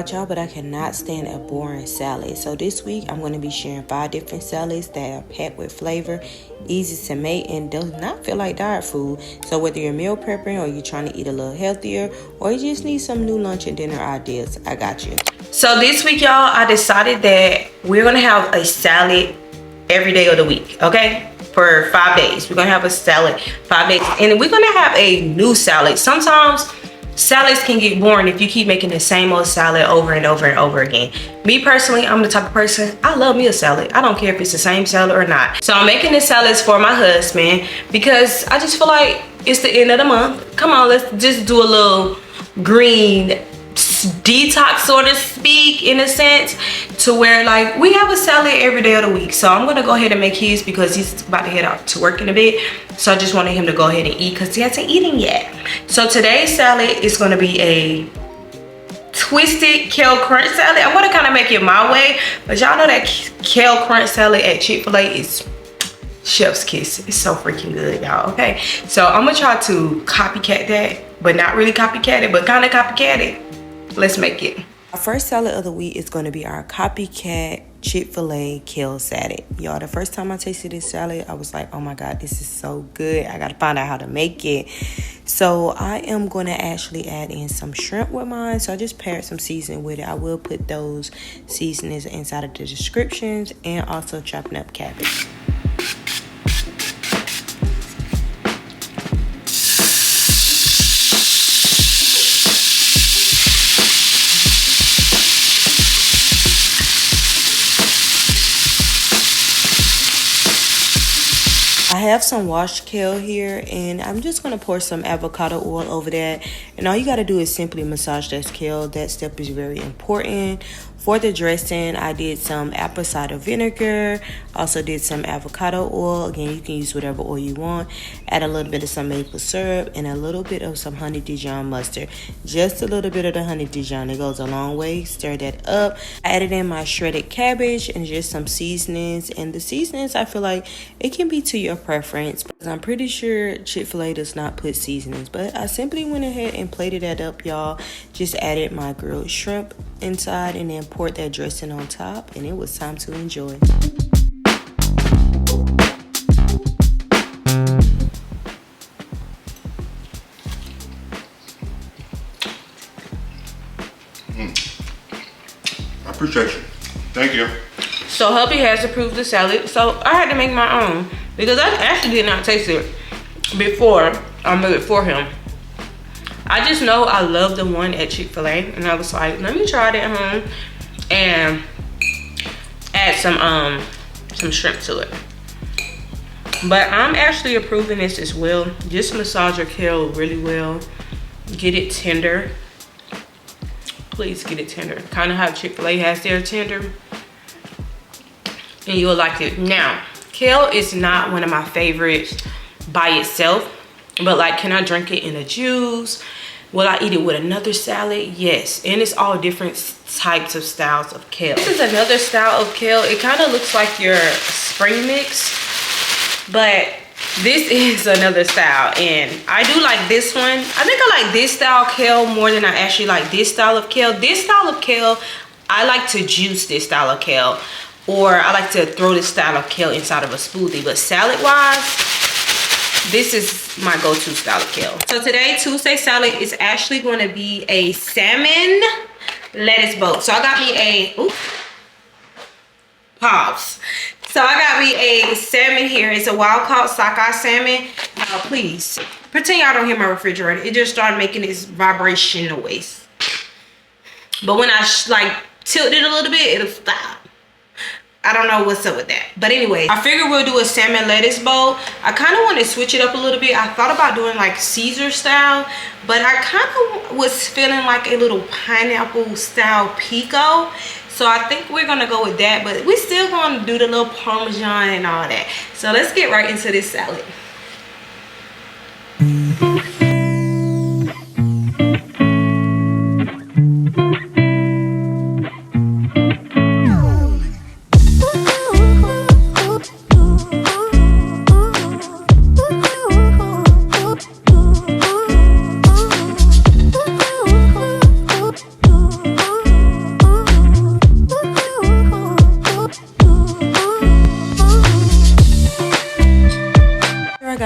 about y'all, but I cannot stand a boring salad. So this week I'm going to be sharing 5 different salads that are packed with flavor, easy to make, and does not feel like diet food. So whether you're meal prepping or you're trying to eat a little healthier, or you just need some new lunch and dinner ideas, I got you. So this week, y'all, I decided that we're going to have a salad every day of the week, okay? For 5 days. We're going to have a salad 5 days. And we're going to have a new salad. Sometimes salads can get boring if you keep making the same old salad over and over and over again. Me personally, I'm the type of person, I love me a salad. I don't care if it's the same salad or not. So I'm making the salads for my husband because I just feel like it's the end of the month. Come on, let's just do a little green detox, so to speak, in a sense, to where like we have a salad every day of the week. So I'm gonna go ahead and make his because he's about to head out to work in a bit. So I just wanted him to go ahead and eat because he hasn't eaten yet. So today's salad is gonna be a twisted kale crunch salad. I'm gonna kind of make it my way, but y'all know that kale crunch salad at Chick-fil-A is chef's kiss. It's so freaking good, y'all. Okay, so I'm gonna try to copycat that, but not really copycat it, but kind of copycat it. Let's make it. Our first salad of the week is going to be our copycat Chick-fil-A kale salad. Y'all, the first time I tasted this salad, I was like, oh my God, this is so good. I got to find out how to make it. So I am going to actually add in some shrimp with mine. So I just paired some seasoning with it. I will put those seasonings inside of the descriptions and also chopping up cabbage. I have some washed kale here, and I'm just going to pour some avocado oil over that. And all you got to do is simply massage that kale. That step is very important. For the dressing, I did some apple cider vinegar. Also did some avocado oil. Again, you can use whatever oil you want. Add a little bit of some maple syrup and a little bit of some honey Dijon mustard. Just a little bit of the honey Dijon. It goes a long way. Stir that up. I added in my shredded cabbage and just some seasonings. And the seasonings, I feel like it can be to your preference. Because I'm pretty sure Chick-fil-A does not put seasonings. But I simply went ahead and plated that up, y'all. Just added my grilled shrimp inside and then poured that dressing on top, and it was time to enjoy. I appreciate you. Thank you. So hubby has approved the salad, so I had to make my own because I actually did not taste it before I made it for him. I just know I love the one at Chick-fil-A, and I was like, let me try it at home and add some shrimp to it. But I'm actually approving this as well. Just massage your kale really well. Get it tender. Please get it tender. Kind of how Chick-fil-A has their tender. And you'll like it. Now, kale is not one of my favorites by itself. But like, can I drink it in a juice? Will I eat it with another salad? Yes. And it's all different types of styles of kale. This is another style of kale. It kind of looks like your spring mix, but this is another style. And I do like this one. I think I like this style kale more than I actually like this style of kale. This style of kale, I like to juice this style of kale, or I like to throw this style of kale inside of a smoothie. But salad wise, this is my go-to style of kale. So today, Tuesday salad is actually going to be a salmon lettuce boat. So I got me a, pause. So I got me a salmon here. It's a wild-caught sockeye salmon. Now, please, pretend y'all don't hear my refrigerator. It just started making this vibration noise. But when I like tilt it a little bit, it'll stop. I don't know what's up with that. But anyway, I figured we'll do a salmon lettuce bowl. I kind of want to switch it up a little bit. I thought about doing like Caesar style, but I kind of was feeling like a little pineapple style pico. So I think we're going to go with that, but we're still going to do the little Parmesan and all that. So let's get right into this salad.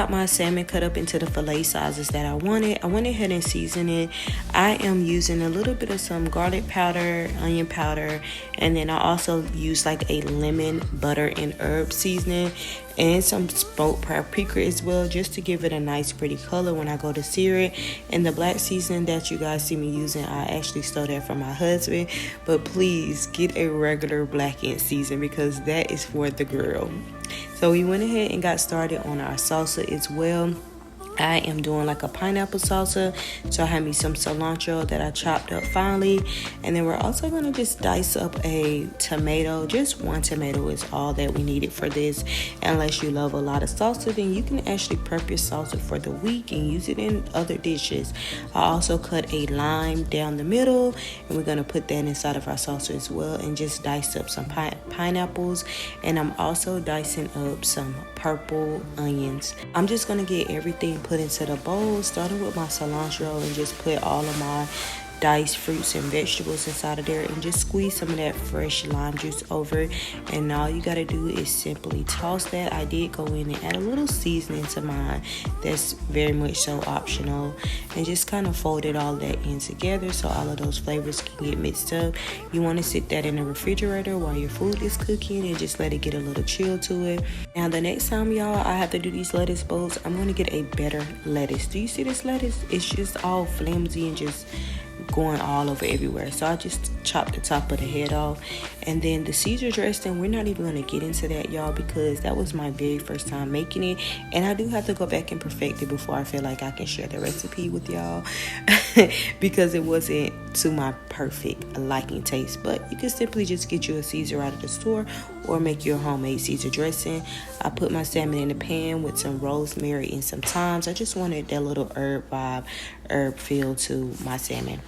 got my salmon cut up into the fillet sizes that I wanted. I went ahead and seasoned it. I am using a little bit of some garlic powder, onion powder, and then I also use like a lemon, butter, and herb seasoning, and some smoked paprika as well, just to give it a nice pretty color when I go to sear it. And the black seasoning that you guys see me using, I actually stole that from my husband, but please get a regular blackened season because that is for the girl. So we went ahead and got started on our salsa as well. I am doing like a pineapple salsa, so I have me some cilantro that I chopped up finely, and then we're also going to just dice up a tomato. Just one tomato is all that we needed for this. Unless you love a lot of salsa, then you can actually prep your salsa for the week and use it in other dishes. I also cut a lime down the middle, and we're going to put that inside of our salsa as well, and just dice up some pineapples, and I'm also dicing up some purple onions. I'm just going to get everything put into the bowl, starting with my cilantro, and just put all of my diced fruits and vegetables inside of there, and just squeeze some of that fresh lime juice over it. And all you got to do is simply toss that. I did go in and add a little seasoning to mine. That's very much so optional, and just kind of folded all that in together so all of those flavors can get mixed up. You want to sit that in the refrigerator while your food is cooking and just let it get a little chill to it. Now the next time, y'all, I have to do these lettuce bowls, I'm going to get a better lettuce. Do you see this lettuce? It's just all flimsy and just going all over everywhere. So I just chopped the top of the head off. And then the Caesar dressing, we're not even going to get into that, y'all, because that was my very first time making it, and I do have to go back and perfect it before I feel like I can share the recipe with y'all because it wasn't to my perfect liking taste. But you can simply just get you a Caesar out of the store or make your homemade Caesar dressing. I put my salmon in the pan with some rosemary and some thyme. I just wanted that little herb vibe, herb feel to my salmon.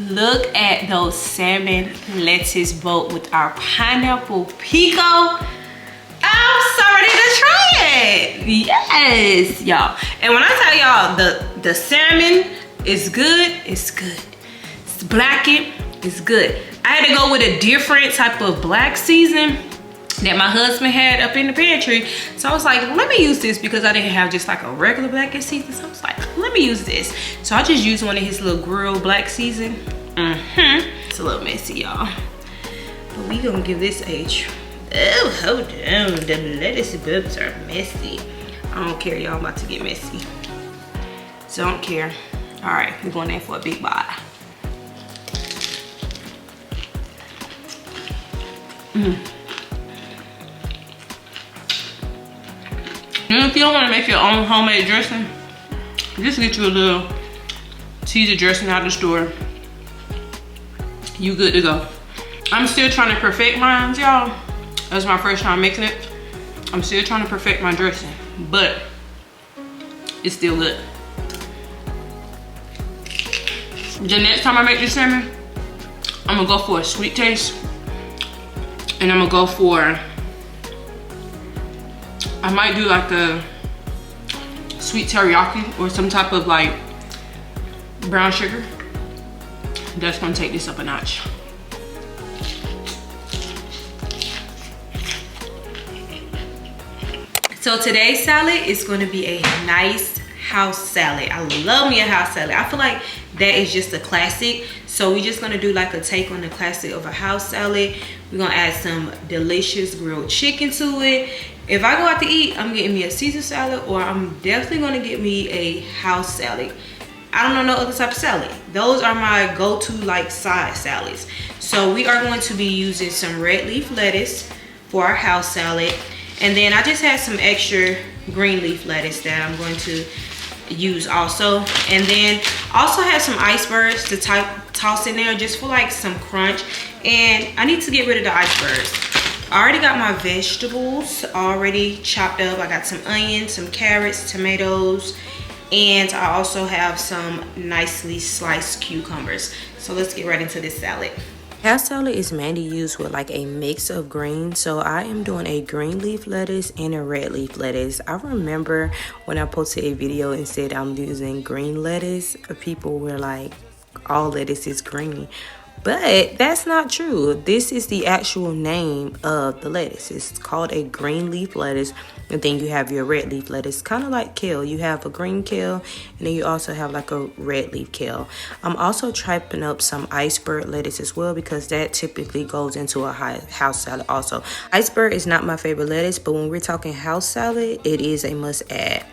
Look at those salmon lettuce boat with our pineapple pico. I'm so ready to try it. Yes, y'all. And when I tell y'all the salmon is good, it's good. It's blackened, it's good. I had to go with a different type of black season that my husband had up in the pantry. So I was like, let me use this because I didn't have just like a regular black season. So I was like, let me use this. So I just used one of his little grill black season. It's a little messy, y'all. But we gonna give this a try. Oh, hold on. The lettuce bulbs are messy. I don't care, y'all. I'm about to get messy. So don't care. All right, we're going in for a big bite. And if you don't want to make your own homemade dressing, just get you a little Caesar dressing out of the store. You good to go. I'm still trying to perfect mine, y'all. That's my first time making it. I'm still trying to perfect my dressing, but it's still good. The next time I make this salmon, I'm gonna go for a sweet taste, and I'm gonna go for, I might do like a sweet teriyaki or some type of like brown sugar. That's gonna take this up a notch. So today's salad is gonna be a nice house salad. I love me a house salad. I feel like that is just a classic. So we're just gonna do like a take on the classic of a house salad. We're gonna add some delicious grilled chicken to it. If I go out to eat, I'm getting me a Caesar salad, or I'm definitely gonna get me a house salad. I don't know no other type of salad. Those are my go-to like side salads. So we are going to be using some red leaf lettuce for our house salad. And then I just had some extra green leaf lettuce that I'm going to use also. And then also have some icebergs to toss in there just for like some crunch. And I need to get rid of the icebergs. I already got my vegetables already chopped up. I got some onions, some carrots, tomatoes, and I also have some nicely sliced cucumbers. So let's get right into this salad. House salad is mainly used with like a mix of greens. So I am doing a green leaf lettuce and a red leaf lettuce. I remember when I posted a video and said I'm using green lettuce, people were like, all lettuce is green. But that's not true. This is the actual name of the lettuce. It's called a green leaf lettuce. And then you have your red leaf lettuce, kind of like kale. You have a green kale, and then you also have like a red leaf kale. I'm also chopping up some iceberg lettuce as well, because that typically goes into a house salad also. Iceberg is not my favorite lettuce, but when we're talking house salad, it is a must add.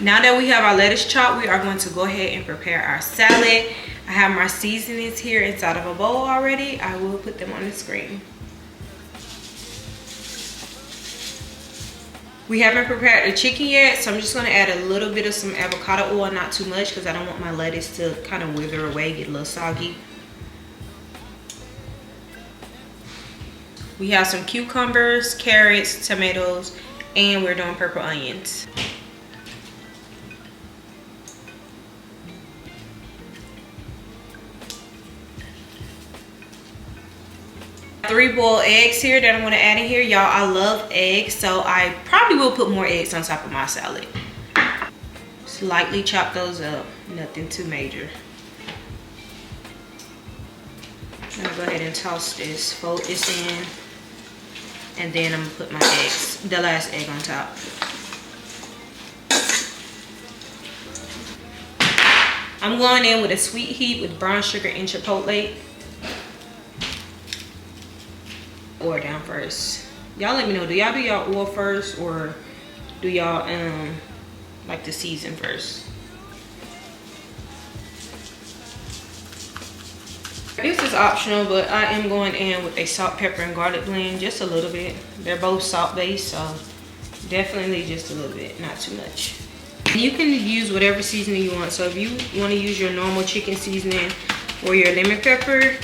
Now that we have our lettuce chopped, we are going to go ahead and prepare our salad. I have my seasonings here inside of a bowl already. I will put them on the screen. We haven't prepared the chicken yet, so I'm just going to add a little bit of some avocado oil, not too much, because I don't want my lettuce to kind of wither away, get a little soggy. We have some cucumbers, carrots, tomatoes, and we're doing purple onions. 3 boiled eggs here that I'm going to add in here. Y'all, I love eggs, so I probably will put more eggs on top of my salad. Slightly chop those up, nothing too major. I'm going to go ahead and toss this, fold this in, and then I'm going to put my eggs, the last egg on top. I'm going in with a sweet heat with brown sugar and chipotle. Oil down first. Y'all let me know, do y'all do y'all oil first, or do y'all like to season first? This is optional, but I am going in with a salt, pepper, and garlic blend, just a little bit. They're both salt based, so definitely just a little bit, not too much. You can use whatever seasoning you want. So if you want to use your normal chicken seasoning, or your lemon pepper,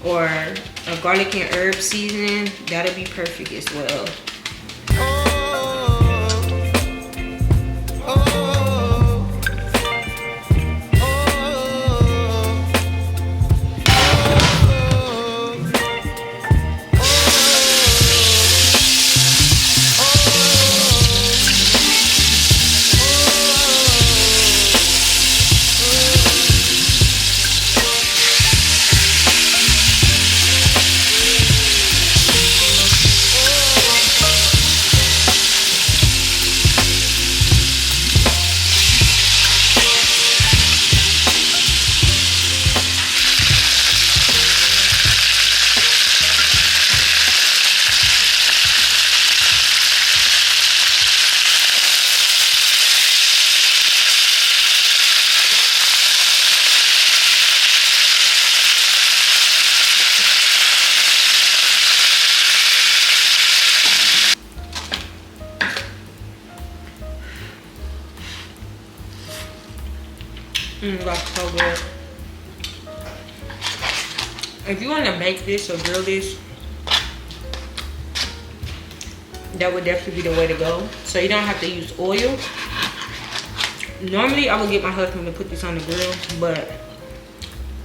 or a garlic and herb seasoning, that'll be perfect as well. That's so good. If you want to bake this or grill this, that would definitely be the way to go. So you don't have to use oil. Normally I would get my husband to put this on the grill, but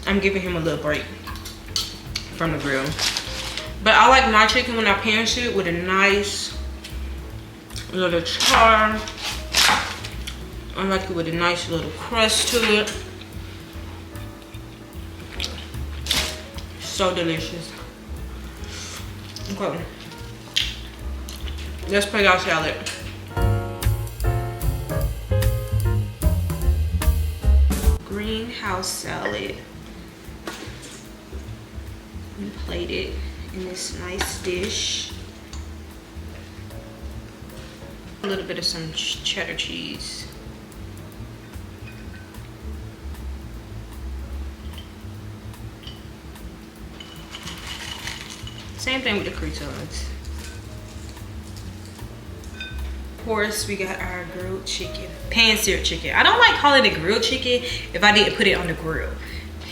I'm giving him a little break from the grill. But I like my chicken when I pan it with a nice little char. I like it with a nice little crust to it. So delicious. Okay. Let's plate our salad. Greenhouse salad. We plate it in this nice dish. A little bit of some cheddar cheese. Same thing with the croutons. Of course, we got our grilled chicken, pan-seared chicken. I don't like calling it grilled chicken if I didn't put it on the grill.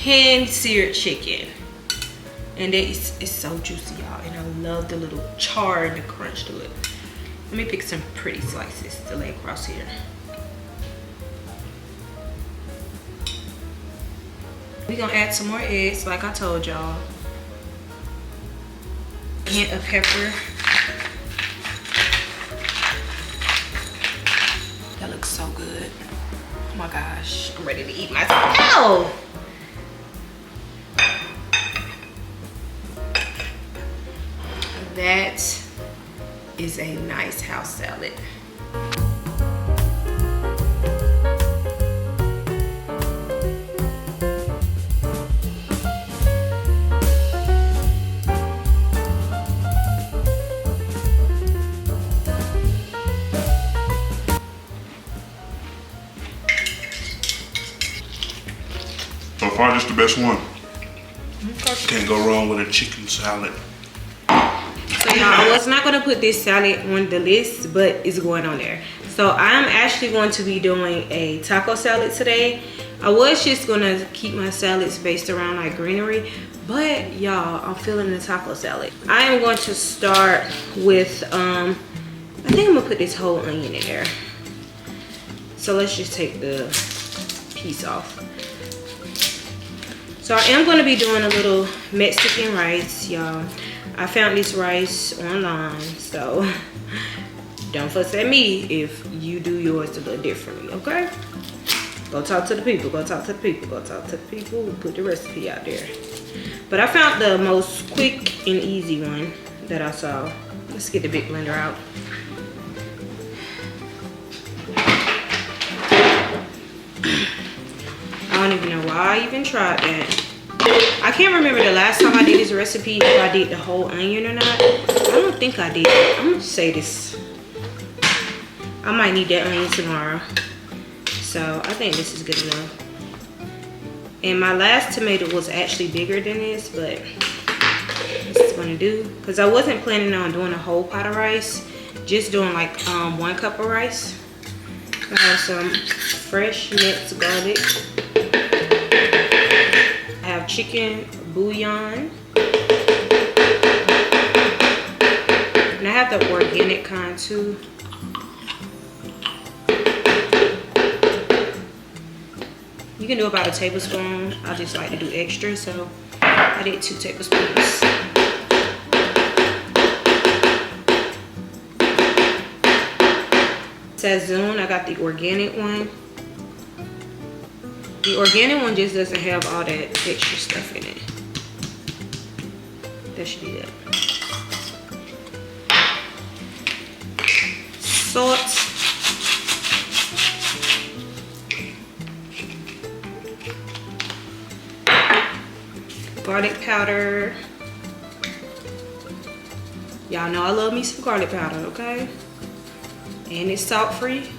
Pan-seared chicken. And it's so juicy, y'all. And I love the little char and the crunch to it. Let me pick some pretty slices to lay across here. We're gonna add some more eggs, like I told y'all. A hint of pepper. That looks so good. Oh my gosh, I'm ready to eat myself. Ow! That is a nice house salad. So far, just the best one. Can't go wrong with a chicken salad. So y'all, I was not gonna put this salad on the list, but it's going on there. So I'm actually going to be doing a taco salad today. I was just gonna keep my salads based around like greenery, but y'all, I'm feeling the taco salad. I am going to start with, I think I'm gonna put this whole onion in there. So let's just take the piece off. So I am gonna be doing a little Mexican rice, y'all. I found this rice online, so don't fuss at me if you do yours a little differently, okay? Go talk to the people, go talk to the people, go talk to the people who put the recipe out there. But I found the most quick and easy one that I saw. Let's get the big blender out. I don't even know why I even tried that. I can't remember the last time I did this recipe, if I did the whole onion or not. I don't think I did. I'm gonna say this. I might need that onion tomorrow. So I think this is good enough. And my last tomato was actually bigger than this, but this is gonna do. Because I wasn't planning on doing a whole pot of rice, just doing like 1 cup of rice. I have some fresh minced garlic. I have chicken bouillon. And I have the organic kind too. You can do about a tablespoon. I just like to do extra, so I did 2 tablespoons. Sazon, I got the organic one. The organic one just doesn't have all that extra stuff in it. That should be that. Salt. Garlic powder. Y'all know I love me some garlic powder, okay? And it's salt free.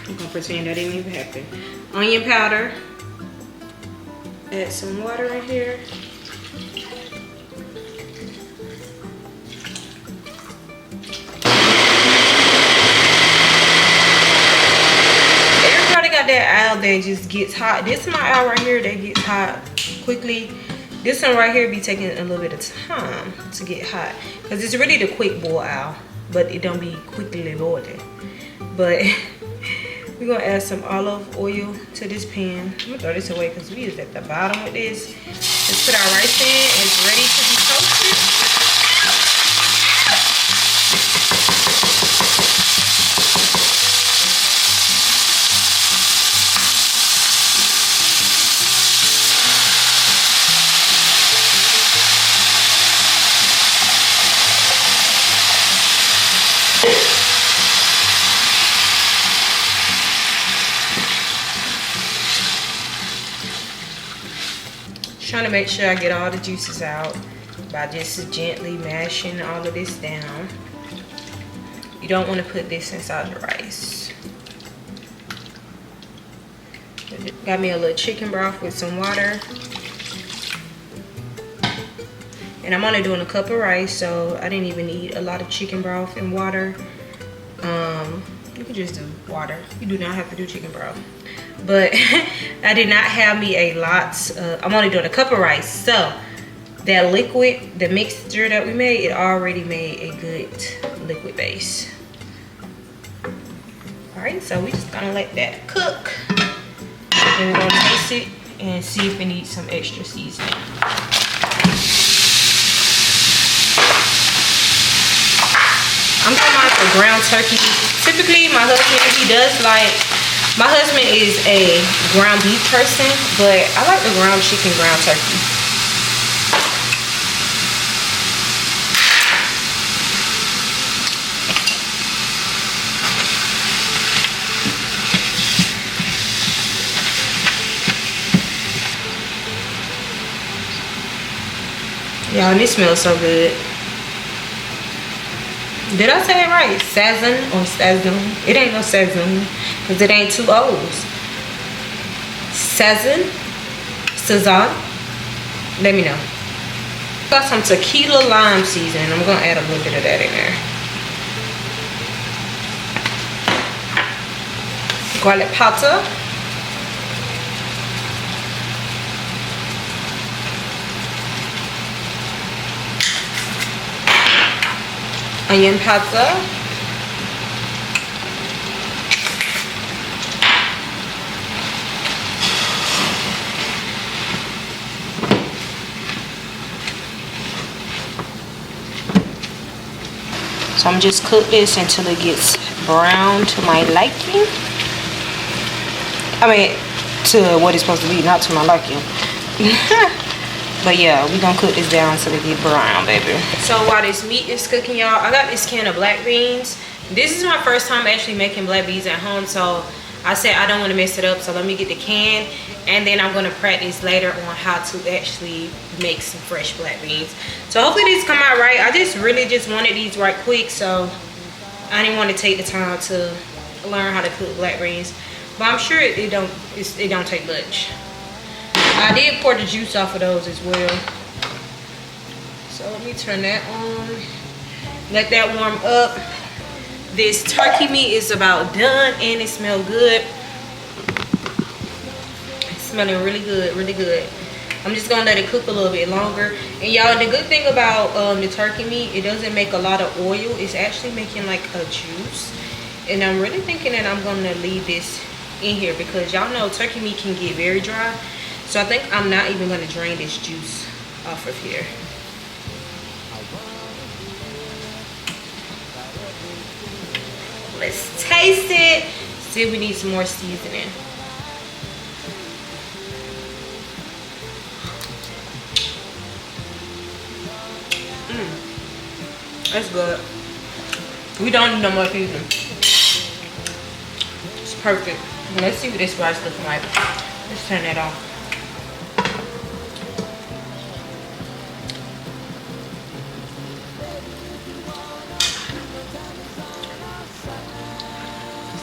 I'm gonna pretend that didn't even happen. Onion powder. Add some water in here. Everybody got that aisle that just gets hot. This is my aisle right here that gets hot quickly. This one right here be taking a little bit of time to get hot, because it's really the quick boil aisle, but it don't be quickly boiling. But we're gonna add some olive oil to this pan. I'm gonna throw this away because we is at the bottom with this. Let's put our rice in. It's ready to be toasted. Trying to make sure I get all the juices out by just gently mashing all of this down. You don't want to put this inside the rice. Got me a little chicken broth with some water. And I'm only doing a cup of rice, so I didn't even need a lot of chicken broth and water. You can just do water. You do not have to do chicken broth. but I did not have me a lot. I'm only doing a cup of rice. So that liquid, the mixture that we made, it already made a good liquid base. All right, so we just gonna let that cook. And we're gonna taste it and see if it needs some extra seasoning. I'm talking about the ground turkey. Typically, my husband, my husband is a ground beef person, but I like the ground chicken, ground turkey. Y'all, and it smells so good. Did I say it right? Sazon or Sazon? It ain't no Sazon because it ain't two O's. Sazon? Sazon? Let me know. Got some tequila lime seasoning. I'm going to add a little bit of that in there. Garlic powder. Onion powder, so I'm just cook this until it gets brown to my liking. I mean, to what it's supposed to be, not to my liking. But yeah, we gonna cook this down so they get brown, baby. So while this meat is cooking, y'all, I got this can of black beans. This is my first time actually making black beans at home, so I said I don't want to mess it up, so let me get the can, and then I'm gonna practice later on how to actually make some fresh black beans. So hopefully these come out right. I just really just wanted these right quick, so I didn't want to take the time to learn how to cook black beans. But I'm sure it don't take much. I did pour the juice off of those as well. So let me turn that on. Let that warm up. This turkey meat is about done and it smells good. It's smelling really good, really good. I'm just gonna let it cook a little bit longer. And y'all, the good thing about the turkey meat, it doesn't make a lot of oil. It's actually making like a juice. And I'm really thinking that I'm gonna leave this in here because y'all know turkey meat can get very dry. So I think I'm not even gonna drain this juice off of here. Let's taste it. See if we need some more seasoning. That's good. We don't need no more seasoning. It's perfect. Let's see what this rice looks like. Let's turn that off.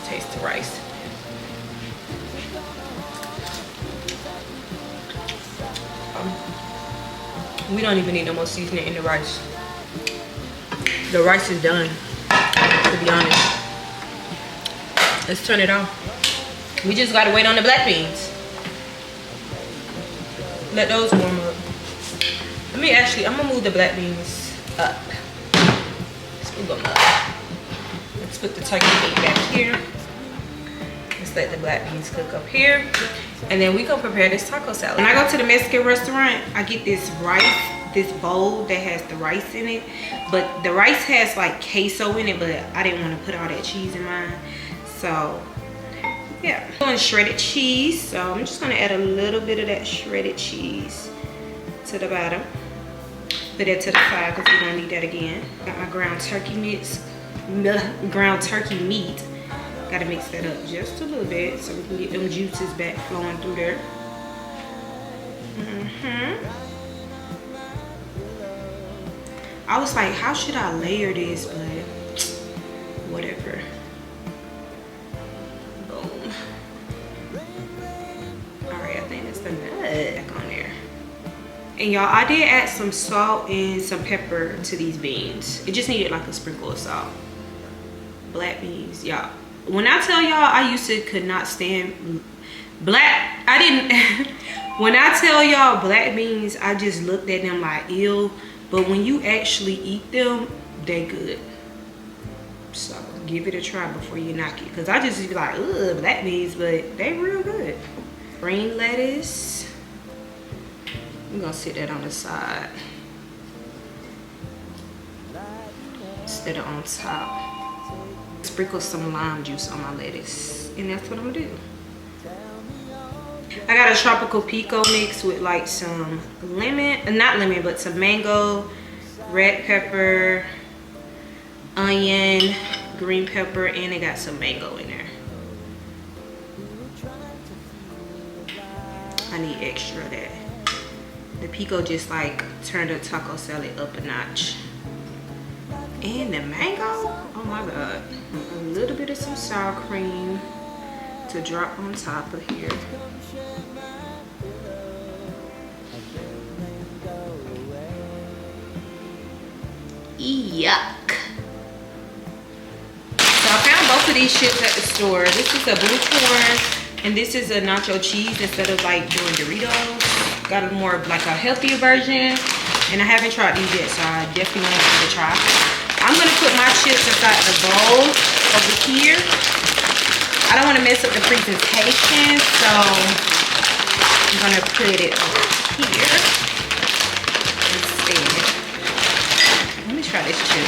Taste the rice. We don't even need no more seasoning in the rice. The rice is done, to be honest. Let's turn it off. We just gotta wait on the black beans. Let those warm up. I'm gonna move the black beans up. Let's move them up. Let's put the turkey meat back here. Let's let the black beans cook up here. And then we gonna prepare this taco salad. When I go to the Mexican restaurant, I get this rice, this bowl that has the rice in it. But the rice has like queso in it, but I didn't want to put all that cheese in mine. So, yeah. I'm doing shredded cheese. So I'm just gonna add a little bit of that shredded cheese to the bottom. Put that to the side because we don't need that again. Got my ground turkey meat. Gotta mix that up just a little bit so we can get them juices back flowing through there. I was like, how should I layer this? But whatever. Boom. Alright, I think that's the nut back on there. And y'all, I did add some salt and some pepper to these beans. It just needed like a sprinkle of salt. Black beans, y'all. When I tell y'all, I used to could not stand Black, I didn't, when I tell y'all black beans, I just looked at them like ew. But when you actually eat them, they good. So give it a try before you knock it. Cause I just be like, ugh, black beans, but they real good. Green lettuce. I'm gonna sit that on the side instead of on top. Sprinkle some lime juice on my lettuce, and that's what I'm gonna do. I got a tropical pico mix with like some lemon, not lemon, but some mango, red pepper, onion, green pepper, and it got some mango in there. I need extra of that. The pico just like turned the taco salad up a notch. And the mango, oh my god. A little bit of some sour cream to drop on top of here. Yuck. So I found both of these chips at the store. This is a blue corn and this is a nacho cheese instead of like doing Doritos. Got a more of like a healthier version. And I haven't tried these yet, so I definitely want to give it a try. I'm gonna put my chips inside the bowl over here. I don't want to mess up the presentation, so I'm gonna put it over here instead. Let me try this chip.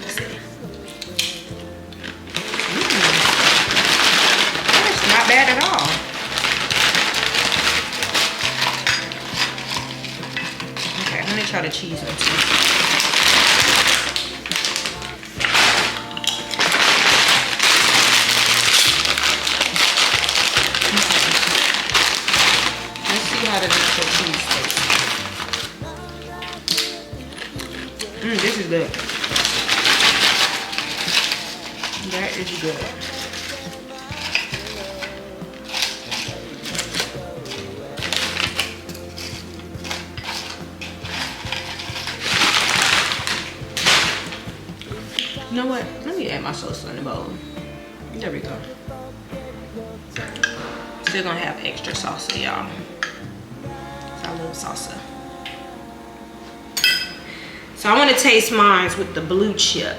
Let's see. That's not bad at all. Okay, I'm gonna try the cheese one too. This is good. That is good. You know what? Let me add my salsa in the bowl. There we go. Still gonna have extra salsa, y'all. I love salsa. So I want to taste mine with the blue chip.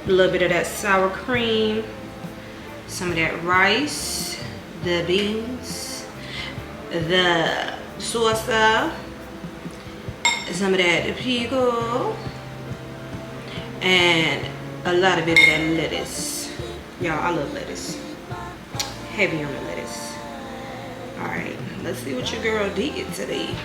A little bit of that sour cream, some of that rice, the beans, the salsa, some of that pico, and a lot of bit of that lettuce. Y'all, I love lettuce. Heavy on the lettuce. All right, let's see what your girl did today.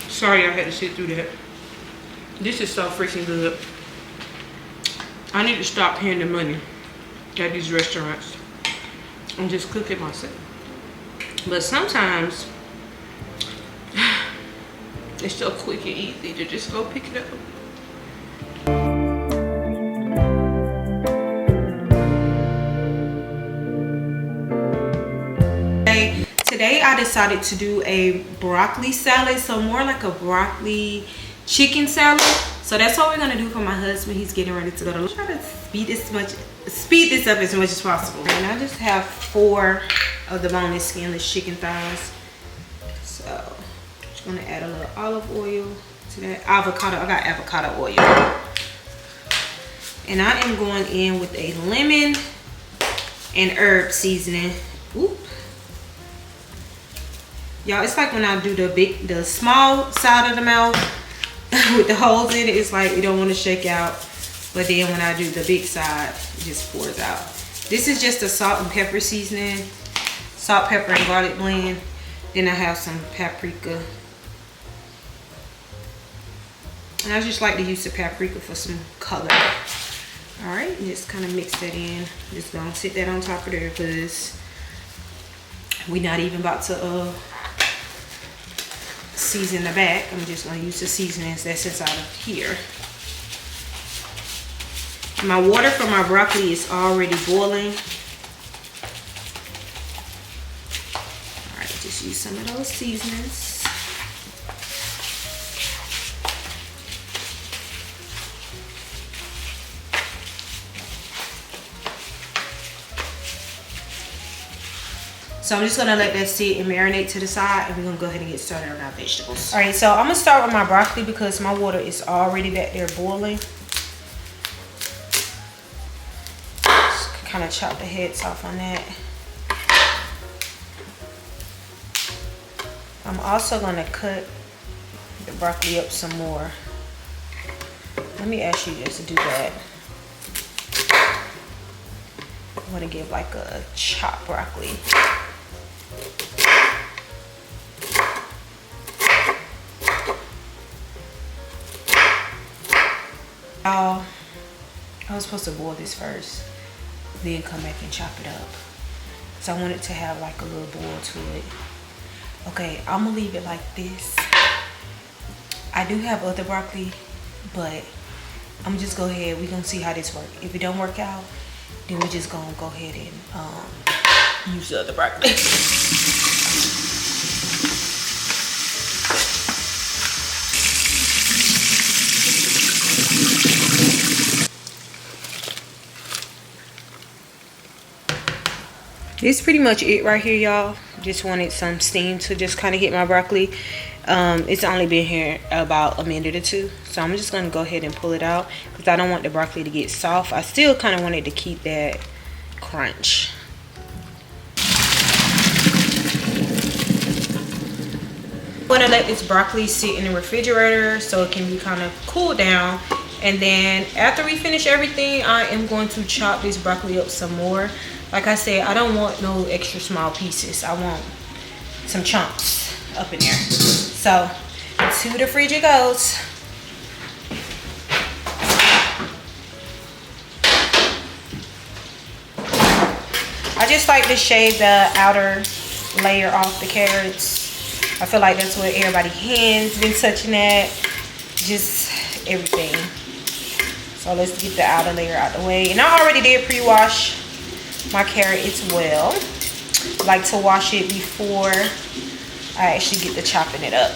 Sorry I had to sit through that. This is so freaking good. I need to stop paying the money at these restaurants and just cook it myself. But sometimes it's so quick and easy to just go pick it up. Today I decided to do a broccoli salad, so more like a broccoli chicken salad. So that's what we're gonna do for my husband. He's getting ready to go to. Try to speed this up as much as possible. And I just have 4 of the boneless skinless chicken thighs. So just gonna add a little olive oil to that. Avocado. I got avocado oil. And I am going in with a lemon and herb seasoning. Oop. Y'all, it's like when I do the small side of the mouth with the holes in it, it's like you don't want to shake out. But then when I do the big side, it just pours out. This is just a salt and pepper seasoning. Salt, pepper, and garlic blend. Then I have some paprika. And I just like to use the paprika for some color. Alright, just kind of mix that in. Just gonna sit that on top of there because we're not even about to season the back. I'm just gonna use the seasonings that's inside of here. My water for my broccoli is already boiling. All right, just use some of those seasonings. So I'm just gonna let that sit and marinate to the side, and we're gonna go ahead and get started on our vegetables. All right, so I'm gonna start with my broccoli because my water is already back there boiling. Just kind of chop the heads off on that. I'm also gonna cut the broccoli up some more. Let me ask you just to do that. I wanna give like a chopped broccoli. I was supposed to boil this first, then come back and chop it up. So I want it to have like a little boil to it. Okay, I'm gonna leave it like this. I do have other broccoli, but I'm just go ahead. We're gonna see how this works. If it don't work out, then we're just gonna go ahead and use the other broccoli. This is pretty much it right here, y'all. Just wanted some steam to just kind of hit my broccoli. It's only been here about a minute or two, so I'm just going to go ahead and pull it out because I don't want the broccoli to get soft. I still kind of wanted to keep that crunch. I'm going to let this broccoli sit in the refrigerator so it can be kind of cooled down. And then after we finish everything, I am going to chop this broccoli up some more. Like I said, I don't want no extra small pieces. I want some chunks up in there. So, to the fridge it goes. I just like to shave the outer layer off the carrots. I feel like that's what everybody's hands been touching at. Just everything. So let's get the outer layer out the way. And I already did pre-wash my carrot as well. I like to wash it before I actually get to chopping it up.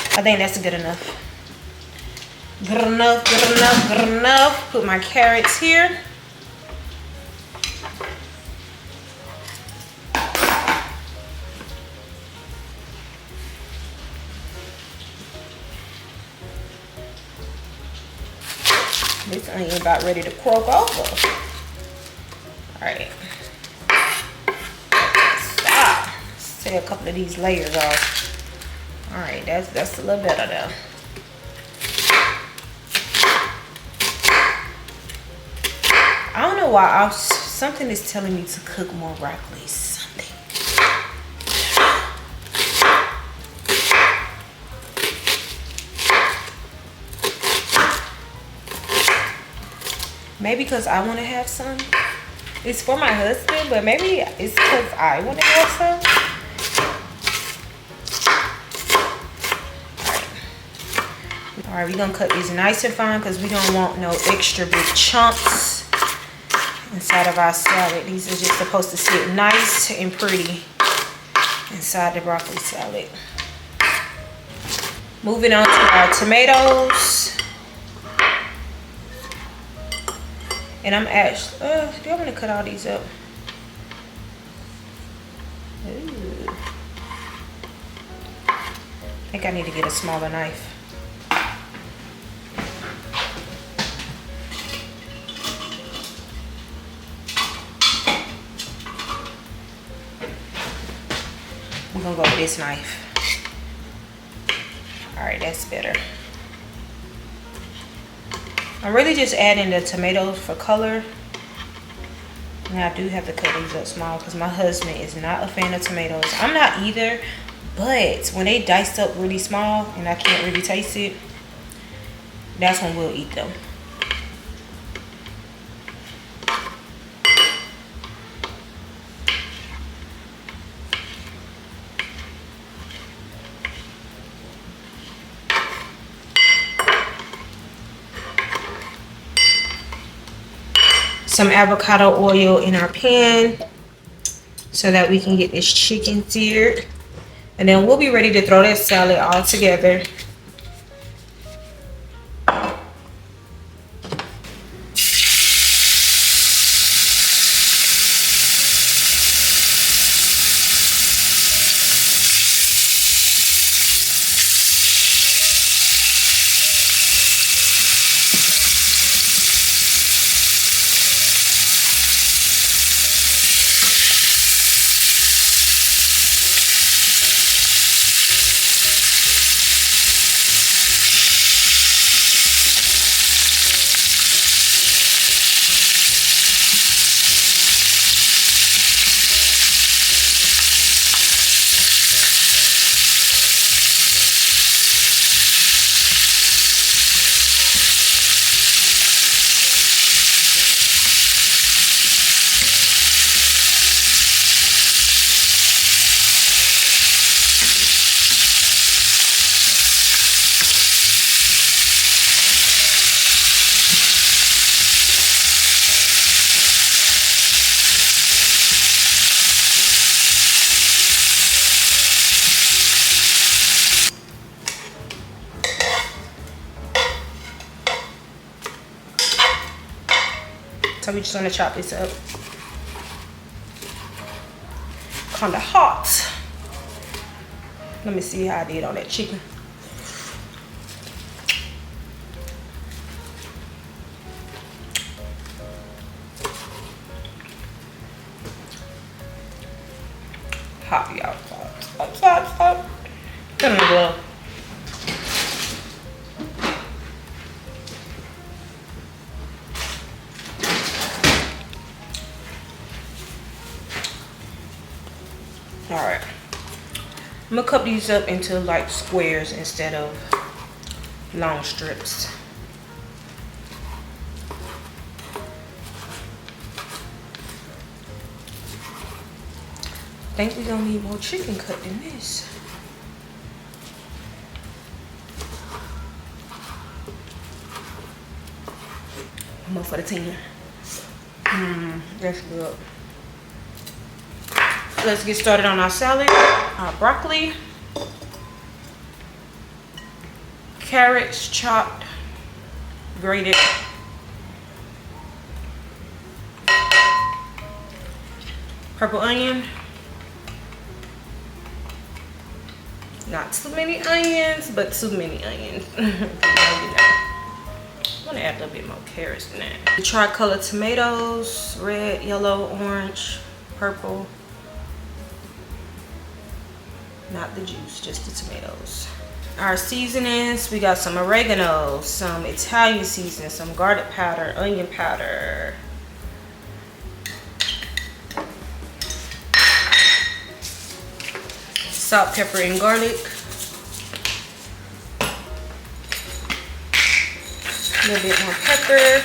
I think that's good enough. Good enough, good enough, good enough. Put my carrots here. This onion about ready to croak over. All right. Stop. Take a couple of these layers off. All right, that's a little better though. I don't know why something is telling me to cook more broccoli. Something. Maybe because I want to have some. It's for my husband, but maybe it's because I want to have some. All right, we're gonna cut these nice and fine because we don't want no extra big chunks inside of our salad. These are just supposed to sit nice and pretty inside the broccoli salad. Moving on to our tomatoes. And I'm actually, do I want to cut all these up? Ooh. I think I need to get a smaller knife. We're gonna go with this knife. All right, that's better. I'm really just adding the tomatoes for color. And I do have to cut these up small because my husband is not a fan of tomatoes. I'm not either, But when they diced up really small and I can't really taste it, that's when we'll eat them. Some avocado oil in our pan so that we can get this chicken seared. And then we'll be ready to throw that salad all together. So we just want to chop this up. Kinda hot. Let me see how I did on that chicken. Hot, y'all. Hot. Put on the glove. Alright, I'm gonna cut these up into like squares instead of long strips. I think we're gonna need more chicken cut than this. More for the team. That's good. Let's get started on our salad. Our broccoli, carrots chopped, grated, purple onion. Not too many onions, but too many onions. I want to add a little bit more carrots than that. The tricolor tomatoes, red, yellow, orange, purple. Not the juice, just the tomatoes. Our seasonings, we got some oregano, some Italian seasoning, some garlic powder, onion powder. Salt, pepper, and garlic. A little bit more pepper.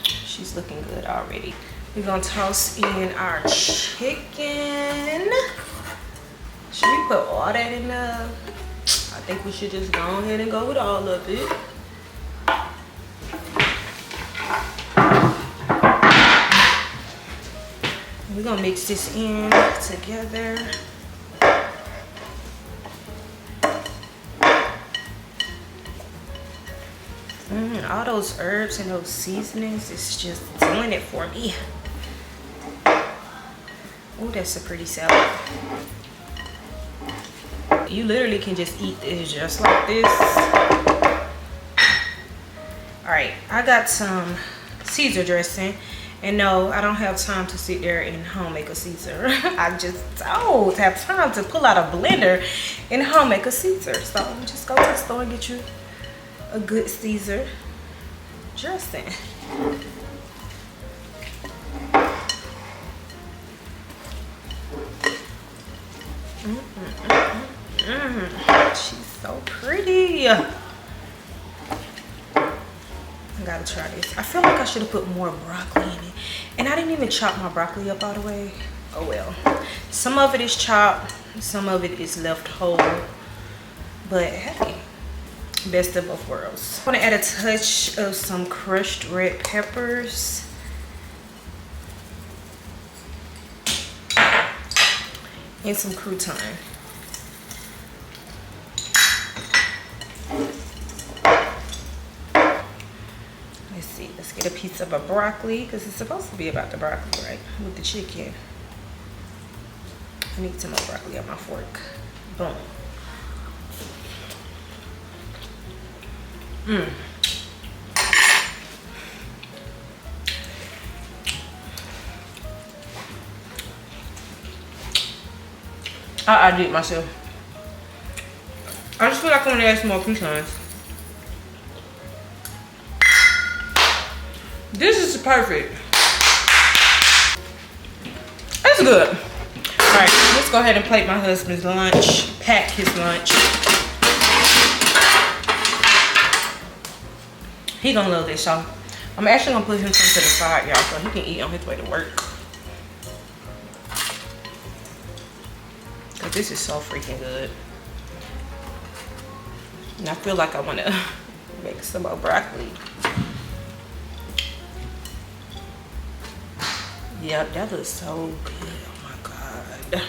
She's looking good already. We're gonna toss in our chicken. Should we put all that in there? I think we should just go ahead and go with all of it. We're gonna mix this in together. All those herbs and those seasonings, it's just doing it for me. Oh, that's a pretty salad. You literally can just eat this just like this. All right, I got some Caesar dressing. And no, I don't have time to sit there and home make a Caesar. I just don't have time to pull out a blender and home make a Caesar. So just go to the store and get you a good Caesar dressing. She's so pretty. I gotta try this. I feel like I should have put more broccoli in it. And I didn't even chop my broccoli up all the way. Oh well. Some of it is chopped. Some of it is left whole. But hey, best of both worlds. I want to add a touch of some crushed red peppers. And some crouton. Let's see, let's get a piece of a broccoli because it's supposed to be about the broccoli, right? With the chicken. I need some more broccoli on my fork. Boom. I did myself. I just feel like I want to add some more croutons. This is perfect. That's good. Alright, let's go ahead and plate my husband's lunch. Pack his lunch. He gonna love this, so I'm actually gonna put him some to the side, y'all, so he can eat on his way to work. Cause this is so freaking good. And I feel like I wanna make some more broccoli. Yep, that looks so good. Oh my God.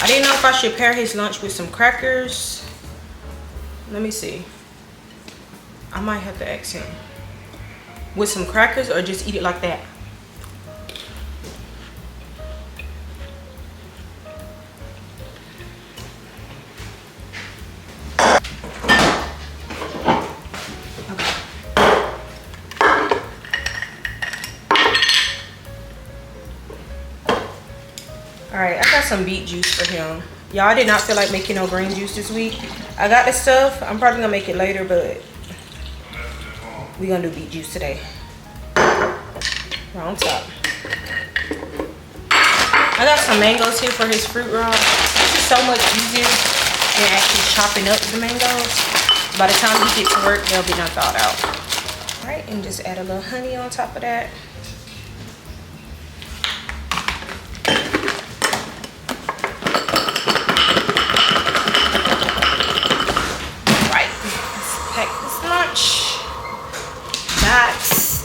I didn't know if I should pair his lunch with some crackers. Let me see. I might have to ask him. With some crackers or just eat it like that? Alright, I got some beet juice for him. Y'all, I did not feel like making no green juice this week. I got the stuff. I'm probably gonna make it later, but we're gonna do beet juice today. Wrong top. I got some mangoes here for his fruit roll. It's so much easier than actually chopping up the mangoes. By the time he gets to work, they'll be done thawed out. Alright, and just add a little honey on top of that.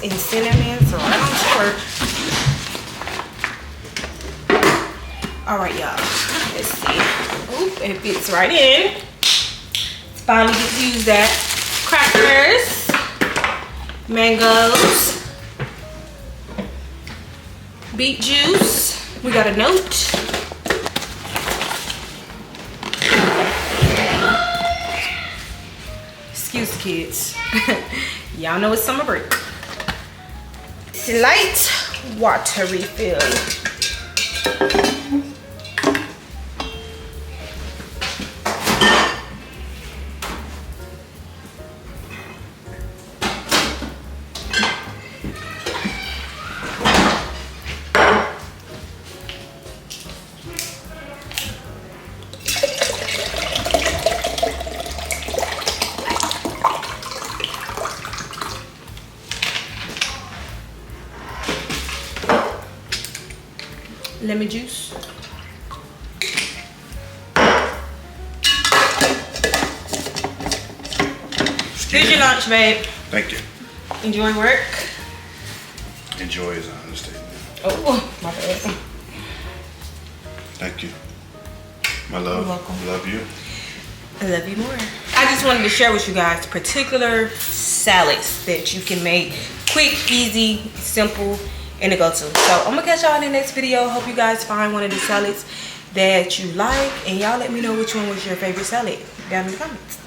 And cinnamon, so right on short. Alright, y'all. Let's see. Oop, it fits right in. It's finally get to use that. Crackers, mangoes, beet juice. We got a note. Excuse the kids. Y'all know it's summer break. Light water refill. Lemon juice. Here's your lunch, babe. Thank you. Enjoy work. Enjoy is an understatement. Oh, my bad. Thank you. My love. You're welcome. Love you. I love you more. I just wanted to share with you guys particular salads that you can make quick, easy, simple, and to go to. So I'm gonna catch y'all in the next video. Hope you guys find one of the salads that you like, and y'all let me know which one was your favorite salad down in the comments.